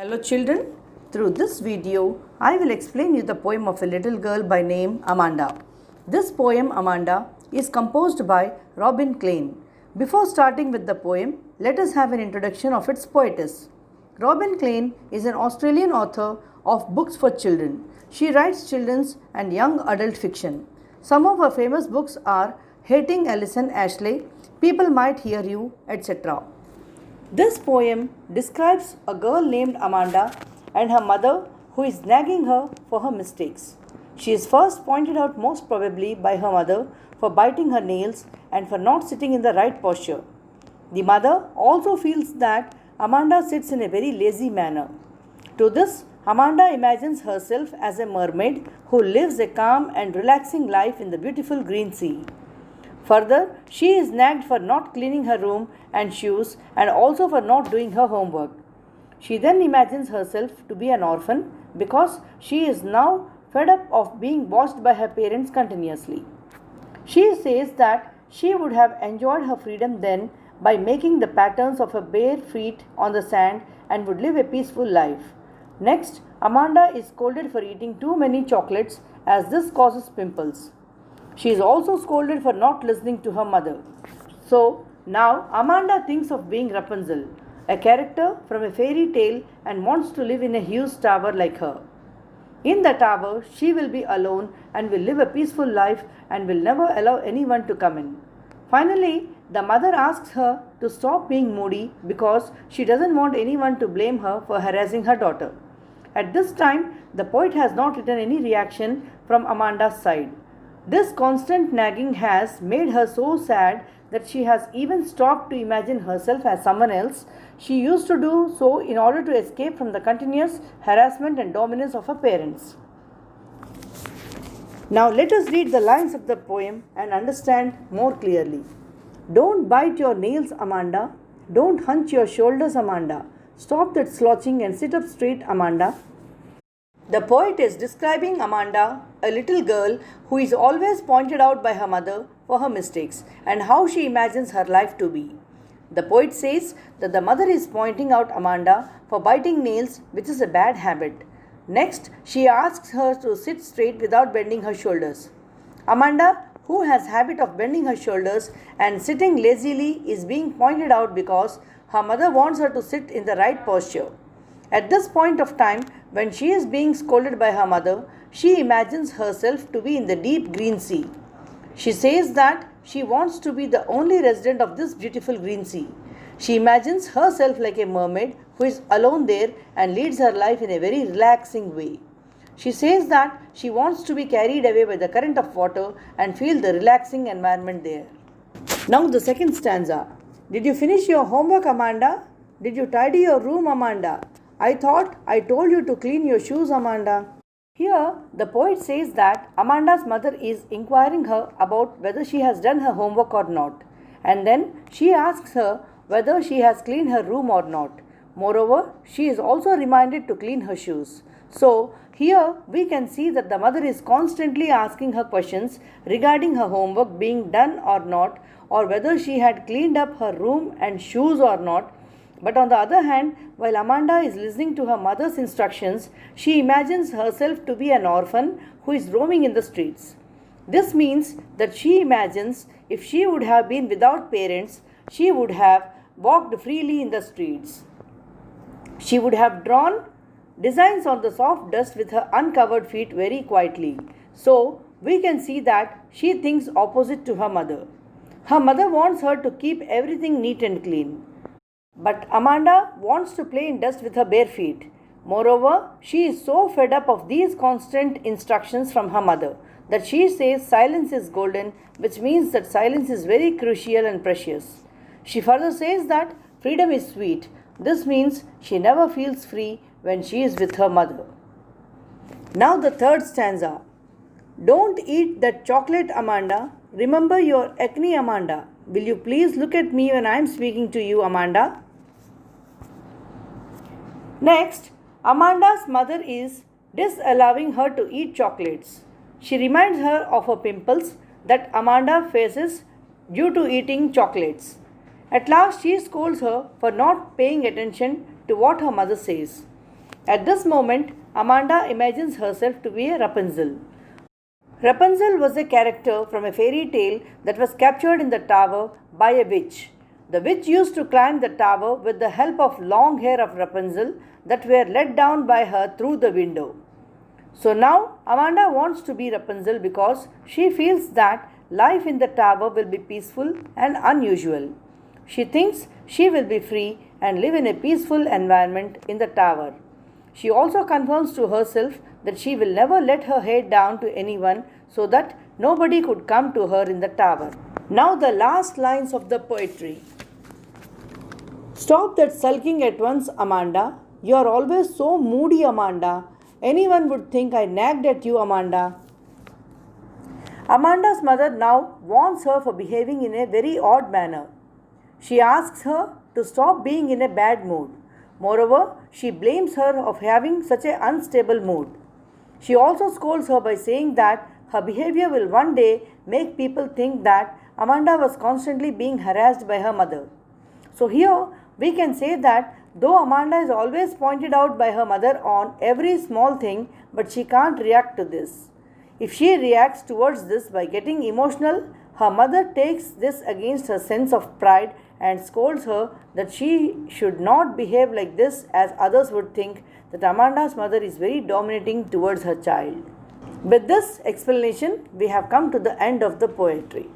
Hello children, through this video I will explain you the poem of a little girl by name Amanda. This poem Amanda is composed by Klein. Before starting with the poem, let us have an introduction of its poetess. Klein is an Australian author of books for children. She writes children's and young adult fiction. Some of her famous books are Hating Alison Ashley, People Might Hear You, etc. This poem describes a girl named Amanda and her mother who is nagging her for her mistakes. She is first pointed out most probably by her mother for biting her nails and for not sitting in the right posture. The mother also feels that Amanda sits in a very lazy manner. To this, Amanda imagines herself as a mermaid who lives a calm and relaxing life in the beautiful green sea. Further, she is nagged for not cleaning her room and shoes and also for not doing her homework. She then imagines herself to be an orphan because she is now fed up of being watched by her parents continuously. She says that she would have enjoyed her freedom then by making the patterns of her bare feet on the sand and would live a peaceful life. Next, Amanda is scolded for eating too many chocolates as this causes pimples. She is also scolded for not listening to her mother. So, now Amanda thinks of being Rapunzel, a character from a fairy tale, and wants to live in a huge tower like her. In the tower, she will be alone and will live a peaceful life and will never allow anyone to come in. Finally, the mother asks her to stop being moody because she doesn't want anyone to blame her for harassing her daughter. At this time, the poet has not written any reaction from Amanda's side. This constant nagging has made her so sad that she has even stopped to imagine herself as someone else. She used to do so in order to escape from the continuous harassment and dominance of her parents. Now let us read the lines of the poem and understand more clearly. Don't bite your nails, Amanda. Don't hunch your shoulders, Amanda. Stop that slouching and sit up straight, Amanda. The poet is describing Amanda, a little girl who is always pointed out by her mother for her mistakes and how she imagines her life to be. The poet says that the mother is pointing out Amanda for biting nails, which is a bad habit. Next, she asks her to sit straight without bending her shoulders. Amanda, who has habit of bending her shoulders and sitting lazily, is being pointed out because her mother wants her to sit in the right posture. At this point of time, when she is being scolded by her mother, she imagines herself to be in the deep green sea. She says that she wants to be the only resident of this beautiful green sea. She imagines herself like a mermaid who is alone there and leads her life in a very relaxing way. She says that she wants to be carried away by the current of water and feel the relaxing environment there. Now the second stanza. Did you finish your homework, Amanda? Did you tidy your room, Amanda? I thought I told you to clean your shoes, Amanda. Here, the poet says that Amanda's mother is inquiring her about whether she has done her homework or not. And then she asks her whether she has cleaned her room or not. Moreover, she is also reminded to clean her shoes. So, here we can see that the mother is constantly asking her questions regarding her homework being done or not, or whether she had cleaned up her room and shoes or not. But on the other hand, while Amanda is listening to her mother's instructions, she imagines herself to be an orphan who is roaming in the streets. This means that she imagines if she would have been without parents, she would have walked freely in the streets. She would have drawn designs on the soft dust with her uncovered feet very quietly. So, we can see that she thinks opposite to her mother. Her mother wants her to keep everything neat and clean. But Amanda wants to play in dust with her bare feet. Moreover, she is so fed up of these constant instructions from her mother that she says silence is golden, which means that silence is very crucial and precious. She further says that freedom is sweet. This means she never feels free when she is with her mother. Now the third stanza. Don't eat that chocolate, Amanda. Remember your acne, Amanda. Will you please look at me when I am speaking to you, Amanda? Next, Amanda's mother is disallowing her to eat chocolates. She reminds her of her pimples that Amanda faces due to eating chocolates. At last, she scolds her for not paying attention to what her mother says. At this moment, Amanda imagines herself to be a Rapunzel. Rapunzel was a character from a fairy tale that was captured in the tower by a witch. The witch used to climb the tower with the help of long hair of Rapunzel that were let down by her through the window. So now Amanda wants to be Rapunzel because she feels that life in the tower will be peaceful and unusual. She thinks she will be free and live in a peaceful environment in the tower. She also confirms to herself that she will never let her head down to anyone so that nobody could come to her in the tower. Now the last lines of the poetry. Stop that sulking at once, Amanda. You are always so moody, Amanda. Anyone would think I nagged at you, Amanda. Amanda's mother now warns her for behaving in a very odd manner. She asks her to stop being in a bad mood. Moreover, she blames her of having such an unstable mood. She also scolds her by saying that her behavior will one day make people think that Amanda was constantly being harassed by her mother. So here we can say that though Amanda is always pointed out by her mother on every small thing, but she can't react to this. If she reacts towards this by getting emotional, her mother takes this against her sense of pride and scolds her that she should not behave like this, as others would think that Amanda's mother is very dominating towards her child. With this explanation, we have come to the end of the poetry.